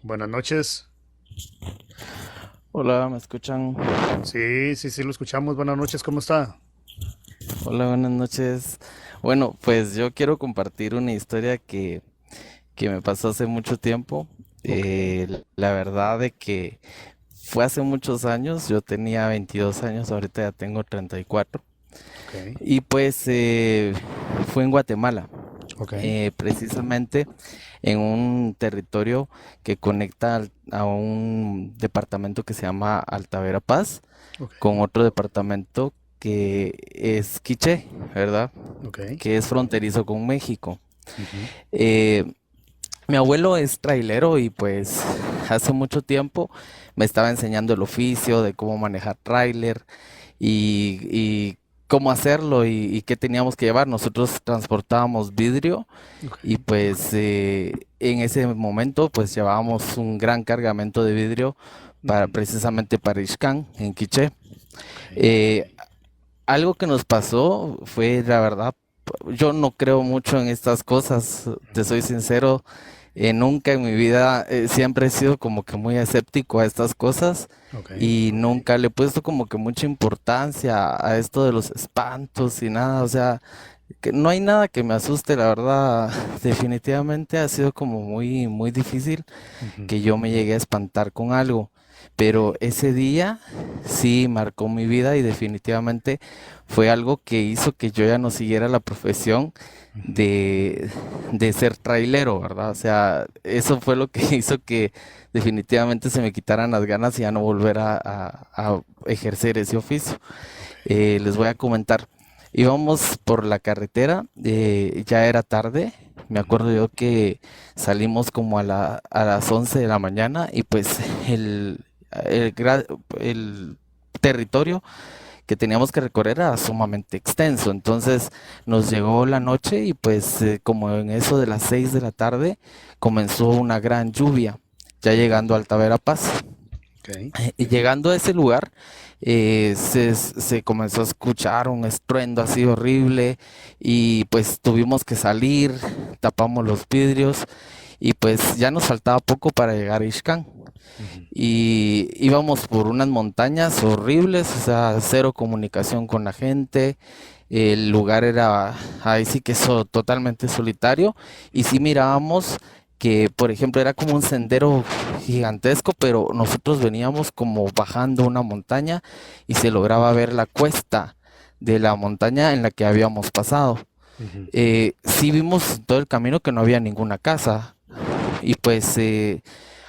Buenas noches. Hola, ¿me escuchan? Sí, sí, sí, lo escuchamos. Buenas noches, ¿cómo está? Hola, buenas noches. Bueno, pues yo quiero compartir una historia que me pasó hace mucho tiempo. Ok, La verdad de que fue hace muchos años, yo tenía 22 años, ahorita ya tengo 34. ok, Y pues fue en Guatemala, ok, precisamente en un territorio que conecta a un departamento que se llama Alta Verapaz ok, con otro departamento que es Quiché, ¿verdad? ok. Que es fronterizo con México. Ujú. Eh, Mi abuelo es trailero y pues hace mucho tiempo me estaba enseñando el oficio de cómo manejar tráiler y cómo hacerlo y qué teníamos que llevar. Nosotros transportábamos vidrio Ok, y pues en ese momento pues llevábamos un gran cargamento de vidrio para ujú, precisamente para Ixcán, en Quiché. ok, Eh, Algo que nos pasó fue, la verdad, yo no creo mucho en estas cosas, te soy sincero, nunca en mi vida, siempre he sido como que muy escéptico a estas cosas ok, y nunca le he puesto como que mucha importancia a esto de los espantos y nada, o sea, que no hay nada que me asuste, la verdad, definitivamente ha sido como muy, muy difícil ujú, que yo me llegué a espantar con algo. ok, Pero ese día sí marcó mi vida y definitivamente fue algo que hizo que yo ya no siguiera la profesión ujú, de, de ser trailero, ¿verdad? O sea, eso fue lo que hizo que definitivamente se me quitaran las ganas y ya no volver a ejercer ese oficio. ok, Les voy a comentar. Íbamos por la carretera, ya era tarde. Me ujú, acuerdo yo que salimos como a las 11 de la mañana y pues el, gra- el territorio que teníamos que recorrer era sumamente extenso. Entonces nos llegó la noche y pues como en eso de las 6 de la tarde comenzó una gran lluvia, ya ujú, llegando a Alta Verapaz. ok, Y llegando a ese lugar, se comenzó a escuchar un estruendo así horrible y pues tuvimos que salir, tapamos los vidrios y pues ya nos faltaba poco para llegar a Ixcán. ujú, Y íbamos por unas montañas horribles, o sea, cero comunicación con la gente. El lugar era ahí sí que totalmente solitario. Y sí mirábamos que, por ejemplo, era como un sendero gigantesco, pero nosotros veníamos como bajando una montaña y se lograba ver la cuesta de la montaña en la que habíamos pasado. ujú, Sí vimos en todo el camino que no había ninguna casa y pues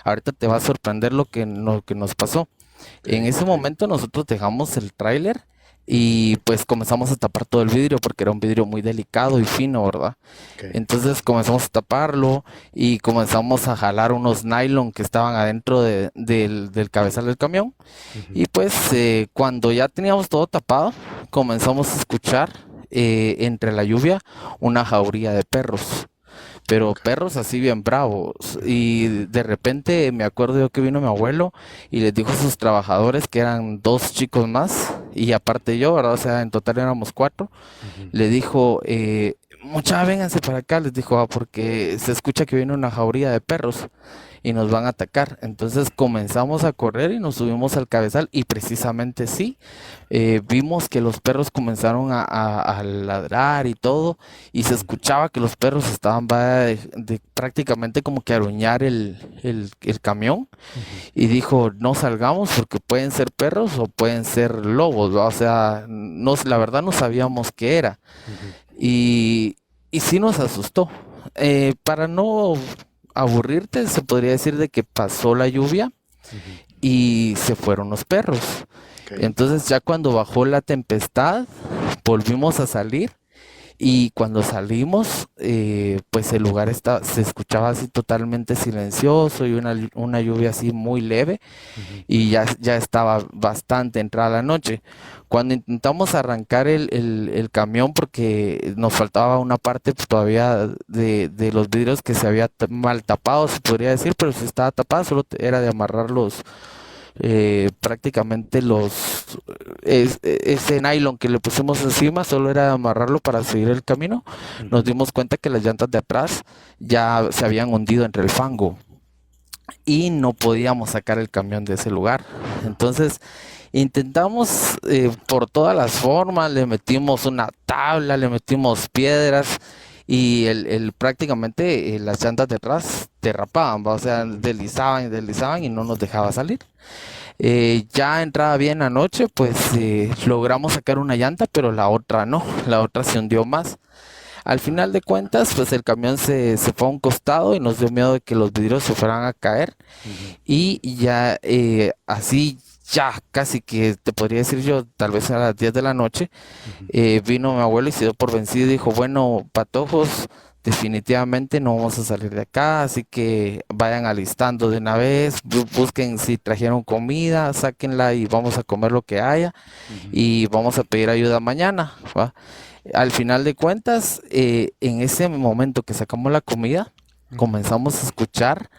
ahorita te va a sorprender lo que nos pasó. ok, En ese momento nosotros dejamos el tráiler ujú, y pues comenzamos a tapar todo el vidrio porque era un vidrio muy delicado y fino, ¿verdad? ok, Entonces comenzamos a taparlo y comenzamos a jalar unos nylon que estaban adentro del cabezal del camión. ujú, Y pues cuando ya teníamos todo tapado, comenzamos a escuchar entre la lluvia una jauría de perros, pero ok, perros así bien bravos. ujú, Y de repente me acuerdo yo que vino mi abuelo y les dijo a sus trabajadores que eran dos chicos más y aparte yo, ¿verdad? O sea, en total éramos cuatro. ujú, Le dijo, mucha, vénganse para acá, les dijo, porque se escucha que viene una jauría de perros y nos van a atacar. Entonces comenzamos a correr y nos subimos al cabezal y precisamente sí, vimos que los perros comenzaron a ladrar y todo y se ujú, escuchaba que los perros estaban de prácticamente como que aruñar el camión ujú, y dijo, no salgamos porque pueden ser perros o pueden ser lobos, ¿va? O sea, la verdad no sabíamos qué era ujú, y, y sí nos asustó. Para no aburrirte, se podría decir de que pasó la lluvia ujú, y se fueron los perros. ok, Entonces ya cuando bajó la tempestad, volvimos a salir y cuando salimos, pues el lugar se escuchaba así totalmente silencioso y una lluvia así muy leve ujú, y ya estaba bastante entrada la noche. Cuando intentamos arrancar el camión porque nos faltaba una parte pues, todavía de los vidrios que se había mal tapado, se podría decir, pero si estaba tapada, solo era de amarrar prácticamente ese nylon que le pusimos encima, solo era de amarrarlo para seguir el camino. Nos ujú, dimos cuenta que las llantas de atrás ya se habían hundido entre el fango. y no podíamos sacar el camión de ese lugar. Entonces intentamos por todas las formas, le metimos una tabla, le metimos piedras y prácticamente las llantas de atrás derrapaban, ¿va? O sea, deslizaban y deslizaban y no nos dejaba salir. Ya entrada bien anoche, pues logramos sacar una llanta, pero la otra no, la otra se hundió más. Al final de cuentas, pues el camión se fue a un costado y nos dio miedo de que los vidrios se fueran a caer. Ujú, Y ya así, ya casi que te podría decir yo, tal vez a las 10 de la noche, ujú. vino mi abuelo y se dio por vencido y dijo, bueno, patojos, definitivamente no vamos a salir de acá, así que vayan alistando de una vez, busquen si trajeron comida, sáquenla y vamos a comer lo que haya Ujú, y vamos a pedir ayuda mañana, ¿va? Al final de cuentas, en ese momento que sacamos la comida, ujú. comenzamos a escuchar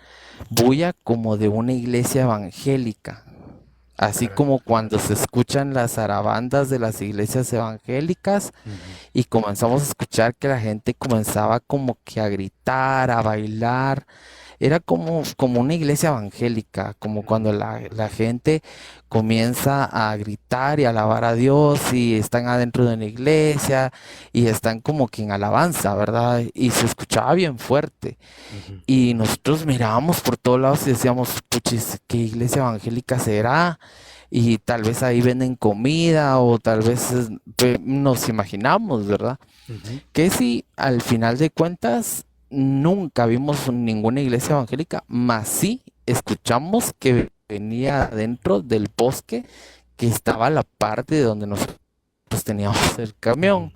bulla como de una iglesia evangélica, Ah, así caray. como cuando se escuchan las zarabandas de las iglesias evangélicas Ujú, y comenzamos a escuchar que la gente comenzaba como que a gritar, a bailar. Era como una iglesia evangélica, como ujú, cuando la gente comienza a gritar y alabar a Dios y están adentro de una iglesia y están como que en alabanza, ¿verdad? Y se escuchaba bien fuerte. ujú. Y nosotros mirábamos por todos lados y decíamos, puchis, ¿qué iglesia evangélica será? Y tal vez ahí venden comida o tal vez nos imaginamos, ¿verdad? Ujú. Que si al final de cuentas nunca vimos ninguna iglesia evangélica, mas sí escuchamos que venía dentro del bosque que estaba la parte de donde nosotros teníamos el Ujú. camión.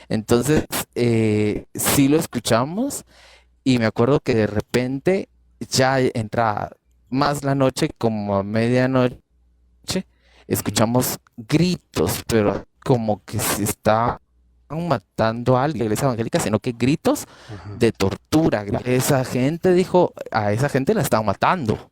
Entonces, sí lo escuchamos y me acuerdo que de repente ya entra más la noche, como a medianoche, Ujú. escuchamos gritos, pero como que se estaban matando a alguien, la iglesia evangélica, sino que gritos Ajá. de tortura. Esa gente dijo, a esa gente la están matando,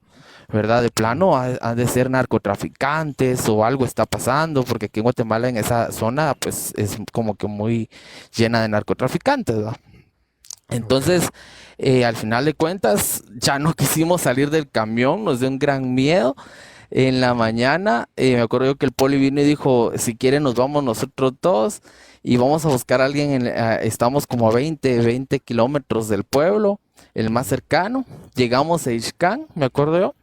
¿verdad? De Ujú. plano han de ser narcotraficantes o algo está pasando, porque aquí en Guatemala, en esa zona, pues es como que muy llena de narcotraficantes, ¿verdad? Ok. Entonces, al final de cuentas, ya no quisimos salir del camión, nos dio un gran miedo. En la Ujú. mañana, me acuerdo yo que el poli vino y dijo, si quieren nos vamos nosotros dos y vamos a buscar a alguien, estamos como a 20 kilómetros del pueblo, el más Ujú. cercano. Llegamos a Ixcán, me acuerdo yo,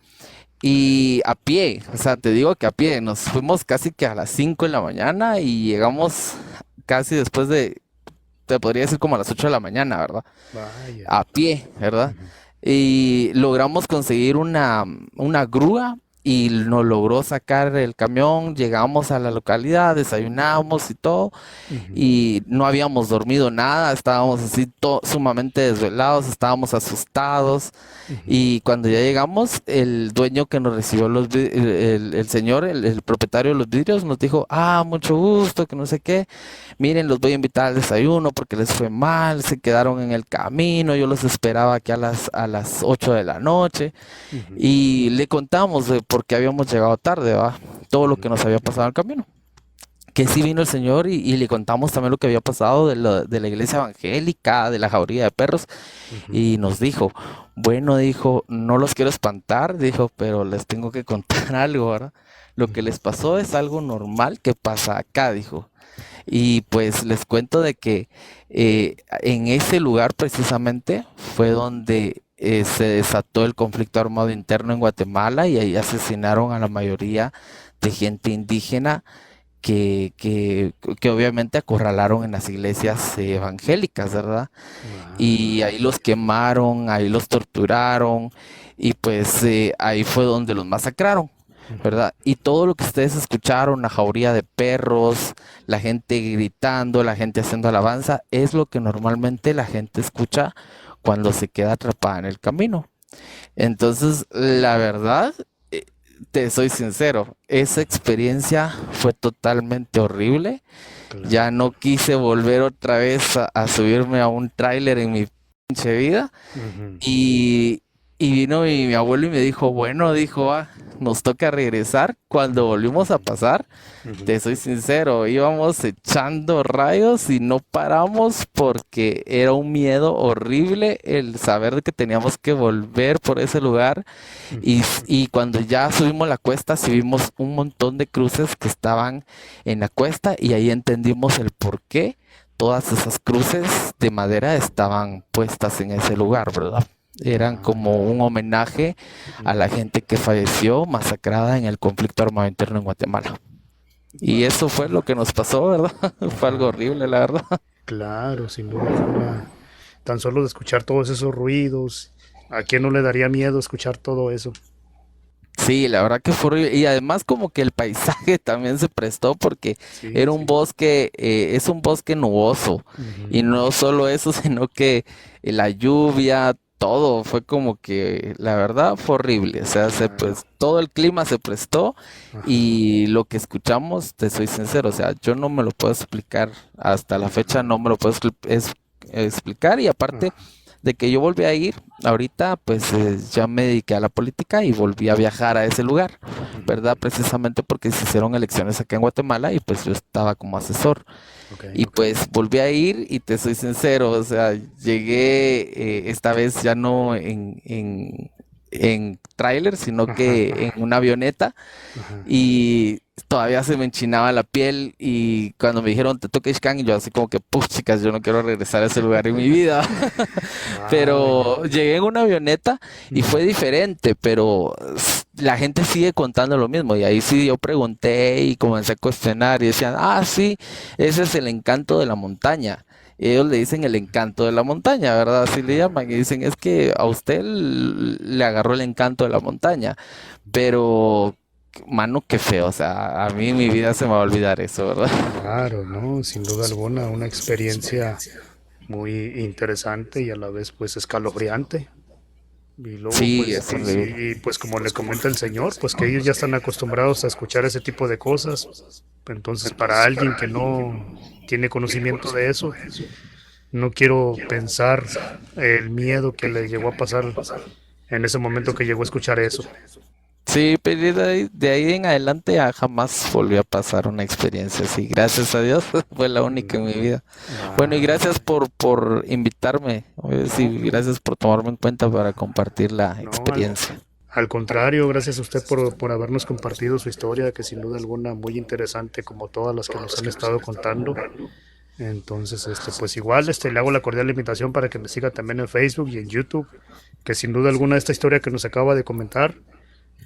y a pie, o sea, te digo que a pie, nos fuimos casi que a las 5 de la mañana y llegamos casi después de, te podría decir como a las 8 de la mañana, ¿verdad? Vaya. A pie, ¿verdad? Ujú. Y logramos conseguir una grúa y nos logró sacar el camión, llegamos a la localidad, desayunamos y todo, Ujú. y no habíamos dormido nada, estábamos así sumamente desvelados, estábamos asustados. Ujú. Y cuando ya llegamos, el dueño que nos recibió el señor, el propietario de los vidrios, nos dijo, ah, mucho gusto, que no sé qué, miren, los voy a invitar al desayuno porque les fue mal, se quedaron en el camino, yo los esperaba aquí a las 8 de la noche. Ujú. Y le contamos de por qué habíamos llegado tarde, ¿va? Todo lo que Ujú. nos había pasado en el camino. Que sí vino el señor y le contamos también lo que había pasado de la iglesia evangélica, de la jauría de perros, Ujú. y nos dijo, bueno, dijo, no los quiero espantar, dijo, pero les tengo que contar algo, ¿verdad? Lo que Ujú. les pasó es algo normal que pasa acá, dijo. Y pues les cuento de que en ese lugar precisamente fue donde se desató el conflicto armado interno en Guatemala y ahí asesinaron a la mayoría de gente indígena que obviamente acorralaron en las iglesias evangélicas, ¿verdad? Y ahí los Vaya. quemaron, ahí los torturaron y pues ahí fue donde los masacraron. Ujú. ¿Verdad? Y todo lo que ustedes escucharon, la jauría de perros, la gente gritando, la gente haciendo alabanza, es lo que normalmente la gente escucha cuando se queda atrapada en el camino. Entonces, la verdad, eh, te soy sincero, esa Ujú. experiencia fue totalmente horrible. Ya Claro. no quise volver otra vez a subirme a un tráiler en mi pinche vida. Ujú. Y vino mi abuelo y me dijo, bueno, dijo, ah, nos toca regresar. Cuando volvimos a pasar, te soy sincero, íbamos echando rayos y no paramos porque era un miedo horrible el saber que teníamos que volver por ese lugar. Y cuando ya subimos la cuesta, sí vimos un montón de cruces que estaban en la cuesta y ahí entendimos el por qué todas esas cruces de madera estaban puestas en ese lugar, ¿verdad? Eran como un homenaje a la gente que falleció masacrada en el conflicto armado interno en Guatemala. Y eso fue lo que nos pasó, ¿verdad? Fue algo horrible, la verdad. Claro, sin duda alguna. Tan solo de escuchar todos esos ruidos, ¿a quién no le daría miedo escuchar todo eso? Sí, la verdad que fue horrible. Y además como que el paisaje también se prestó porque Sí, era un sí. bosque, es un bosque nuboso. Y no solo eso, sino que la lluvia, todo fue como que, la verdad, fue horrible. O sea, Claro. todo el clima se prestó Ajá. y lo que escuchamos, te soy sincero, o sea, yo no me lo puedo explicar, hasta la fecha no me lo puedo explicar y aparte Ajá. de que yo volví a ir, ahorita pues ya me dediqué a la política y volví a viajar a ese lugar, ¿verdad? Precisamente porque se hicieron elecciones acá en Guatemala y pues yo estaba como asesor. Ok, Y pues volví a ir y te soy sincero, o sea, llegué esta vez ya no en tráiler, sino ajá, que en una avioneta ajá. y todavía se me enchinaba la piel y cuando me dijeron te toca Ixcán, y yo así como que, puf, chicas, yo no quiero regresar a ese lugar en mi vida. Vaya. Pero llegué en una avioneta y Ujú. fue diferente, pero la gente sigue contando lo mismo. Y ahí sí yo pregunté y comencé a cuestionar y decían, ah, sí, ese es el encanto de la montaña. Ellos le dicen el encanto de la montaña, ¿verdad? Así le Ajá. llaman. Y dicen, es que a usted le agarró el encanto de la montaña. Pero, mano, qué feo. O sea, a mí en mi vida se me va a olvidar eso, ¿verdad? Claro, ¿no? Sin duda alguna, una experiencia muy interesante y a la vez pues escalofriante. Y luego Sí, pues, es horrible. y pues como le comenta el señor, pues que ellos ya están acostumbrados a escuchar ese tipo de cosas. Entonces, para alguien que no tiene conocimiento de eso, no quiero pensar el miedo que le llegó a pasar en ese momento que llegó a escuchar eso. Sí, pero de ahí en adelante ya jamás volvió a pasar una experiencia así. Gracias a Dios, fue la única en mi vida. Bueno, y Ah, gracias por invitarme. Sí, no, gracias por tomarme en cuenta para compartir la no, experiencia. al contrario, gracias a usted por habernos compartido su historia, que sin duda alguna muy interesante, como todas las que nos han estado contando. Entonces, pues igual, le hago la cordial invitación para que me siga también en Facebook y en YouTube, que sin duda alguna esta historia que nos acaba de comentar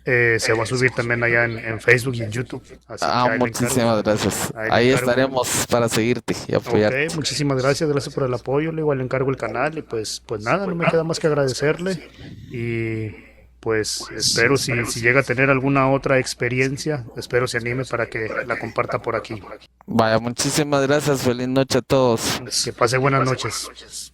se va a subir también allá en Facebook y en YouTube. Así que Ah, muchísimas gracias. ahí le Ahí encargo. estaremos para seguirte y Ok, apoyarte. muchísimas gracias, gracias por el apoyo. Le igual le encargo el canal y pues nada, no me queda más que agradecerle y pues espero si llega a tener alguna otra experiencia, espero se anime para que la comparta por aquí. Vaya, muchísimas gracias. Feliz noche a todos. Que pase buenas noches.